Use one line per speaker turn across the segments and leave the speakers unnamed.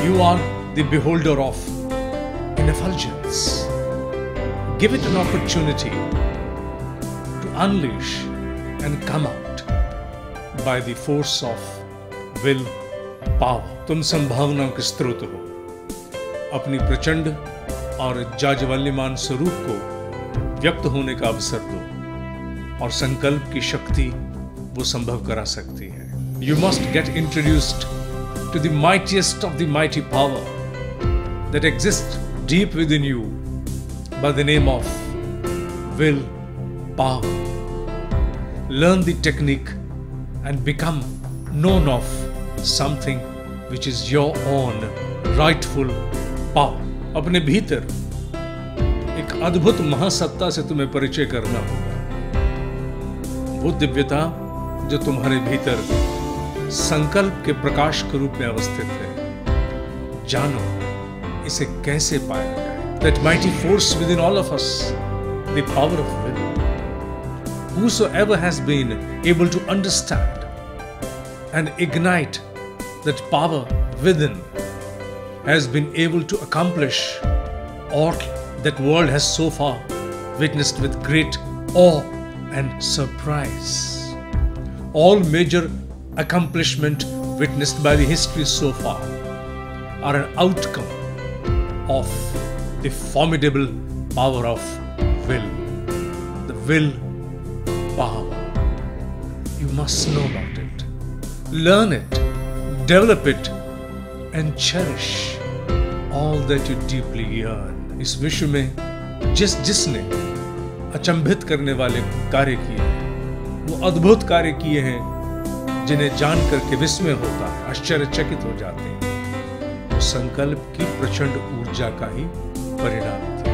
You are the beholder of an effulgence. Give it an opportunity to unleash and come out by the force of will power. तुम संभावनाओं के स्रोत हो। अपनी प्रचंड और जाज्वल्यमान स्वरूप को व्यक्त होने का अवसर दो और संकल्प की शक्ति वो संभव करा सकती है। You must get introduced to the mightiest of the mighty power that exists deep within you by the name of will power. Learn the technique and become known of something which is your own rightful power. अपने भीतर एक अद्भुत महासत्ता से तुम्हें परिचय करना होगा। वो दिव्यता जो तुम्हारे भीतर संकल्प के प्रकाश के रूप में अवस्थित है। जानो इसे कैसे पाया जाए। That mighty force within all of us, the power of will. Whosoever has been able to understand and ignite that power within has been able to accomplish all that world has so far witnessed with great awe and surprise. All major accomplishment witnessed by the history so far are an outcome of the formidable power of will. The will power. You must know about it. Learn it, develop it, and cherish all that you deeply yearn. इस विश्व में जिसने अचंभित करने वाले कार्य किए हैं, वो अद्भुत कार्य किए हैं जिन्हें जान करके विस्मय होता है, आश्चर्यचकित हो जाते हैं। वो संकल्प की प्रचंड ऊर्जा का ही परिणाम थे।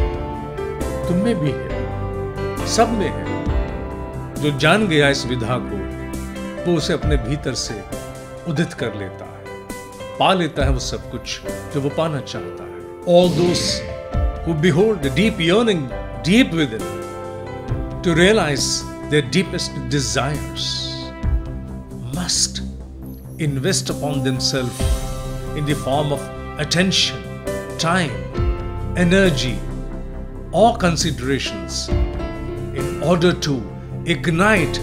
तुम में भी है, सब में है। जो जान गया इस विधा को, वो उसे अपने भीतर से उदित कर लेता है, पा लेता है वो सब कुछ जो वो पाना चाहता है। All those who behold the deep yearning deep within to realize their deepest desires must invest upon themselves in the form of attention, time, energy, or considerations in order to ignite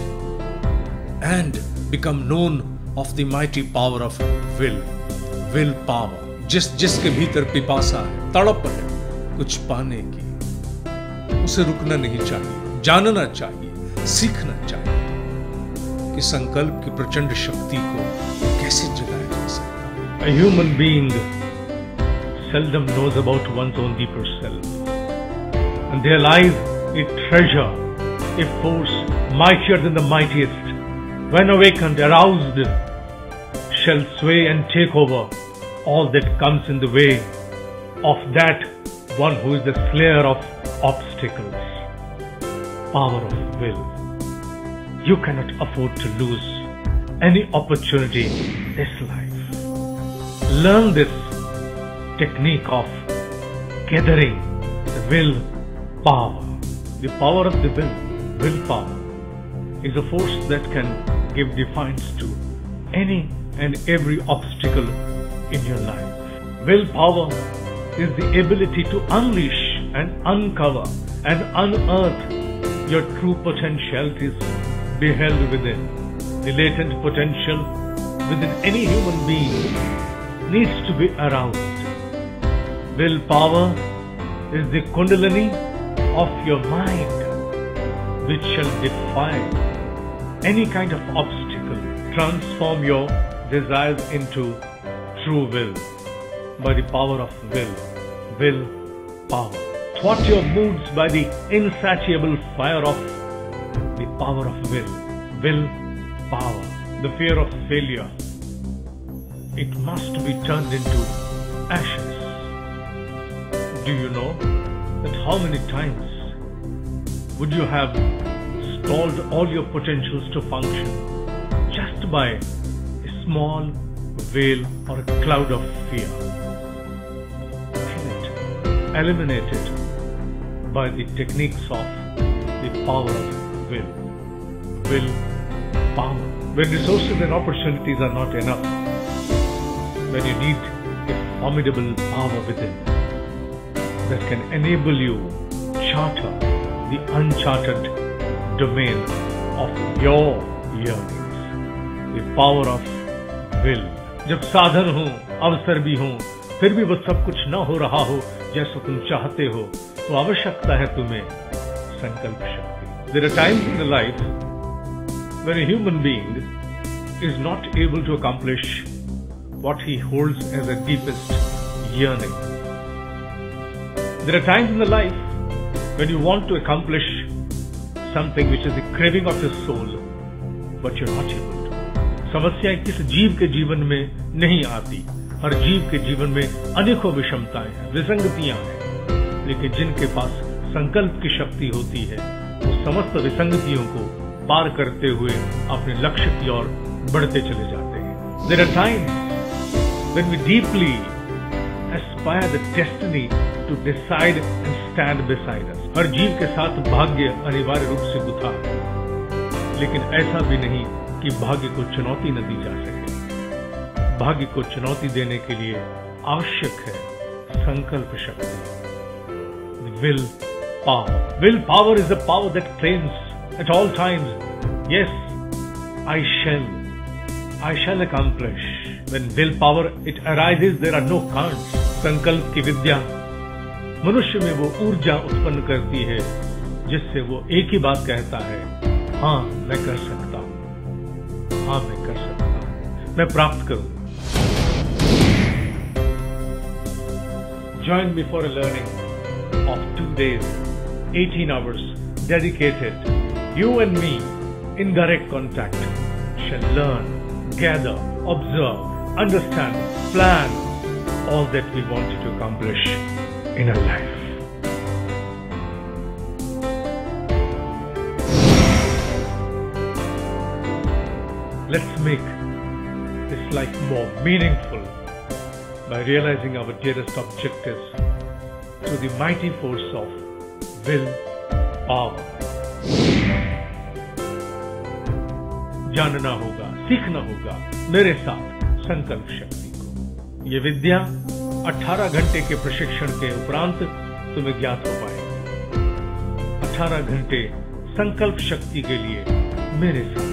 and become known of the mighty power of will power. जिसके भीतर पिपासा है, तड़प है कुछ पाने की, उसे रुकना नहीं चाहिए, जानना चाहिए, सीखना चाहिए कि संकल्प की प्रचंड शक्ति को कैसे जगाया जा सकता है। A human being seldom knows about one's own deeper self, and there lies a treasure, a force mightier than the mightiest, when awakened, aroused, shall sway and take over all that comes in the way of that one who is the slayer of obstacles. Power of will. You cannot afford to lose any opportunity in this life. Learn this technique of gathering the will power. The power of the will power, is a force that can give defiance to any and every obstacle in your life. Willpower is the ability to unleash and uncover and unearth your true potentialities beheld within. The latent potential within any human being needs to be aroused. Willpower is the kundalini of your mind, which shall defy any kind of obstacle, transform your desires into true will by the power of will power. Thwart your moods by the insatiable fire of the power of will power. The fear of failure, it must be turned into ashes. Do you know that how many times would you have stalled all your potentials to function just by a small veil or a cloud of fear? Kill it, eliminate it by the techniques of the power of will power. When resources and opportunities are not enough, when you need a formidable power within that can enable you charter the uncharted domain of your yearnings. The power of will. जब साधन हो, अवसर भी हो, फिर भी वो सब कुछ न हो रहा हो जैसा तुम चाहते हो, तो आवश्यकता है तुम्हें संकल्प शक्ति. There are times in the life when a human being is not able to accomplish what he holds as a deepest yearning. There are times in the life when you want to accomplish something which is the craving of your soul, but you're not able to. समस्याएं किस जीव के जीवन में नहीं आती. हर जीव के जीवन में अनेकों विषमताएं हैं, विसंगतियां हैं, लेकिन जिनके पास संकल्प की शक्ति होती है वो समस्त विसंगतियों को पार करते हुए अपने लक्ष्य की ओर बढ़ते चले जाते हैं. There are times when we deeply aspire the destiny to decide and stand beside us. हर जीव के साथ भाग्य अनिवार्य रूप से गुथा है, लेकिन ऐसा भी नहीं कि भाग्य को चुनौती न दी जा सके. भाग्य को चुनौती देने के लिए आवश्यक है संकल्प शक्ति. Will power. Will power is the power that claims at all times, yes, I shall accomplish. When will power it arises, there are no can'ts. संकल्प की विद्या मनुष्य में वो ऊर्जा उत्पन्न करती है जिससे वो एक ही बात कहता है, हाँ मैं कर सकता हूं, हाँ मैं कर सकता हूं, मैं प्राप्त करूंगा. Join me for a learning of 2 days, 18 hours dedicated. You and me in direct contact shall learn, gather, observe, understand, plan all that we want to accomplish in our life. Let's make this life more meaningful by realizing our dearest objectives through the mighty force of will power. जानना होगा, सीखना होगा मेरे साथ संकल्प शक्ति को. ये विद्या 18 घंटे के प्रशिक्षण के उपरांत तुम्हें ज्ञात हो पाएगी. 18 घंटे संकल्प शक्ति के लिए मेरे साथ.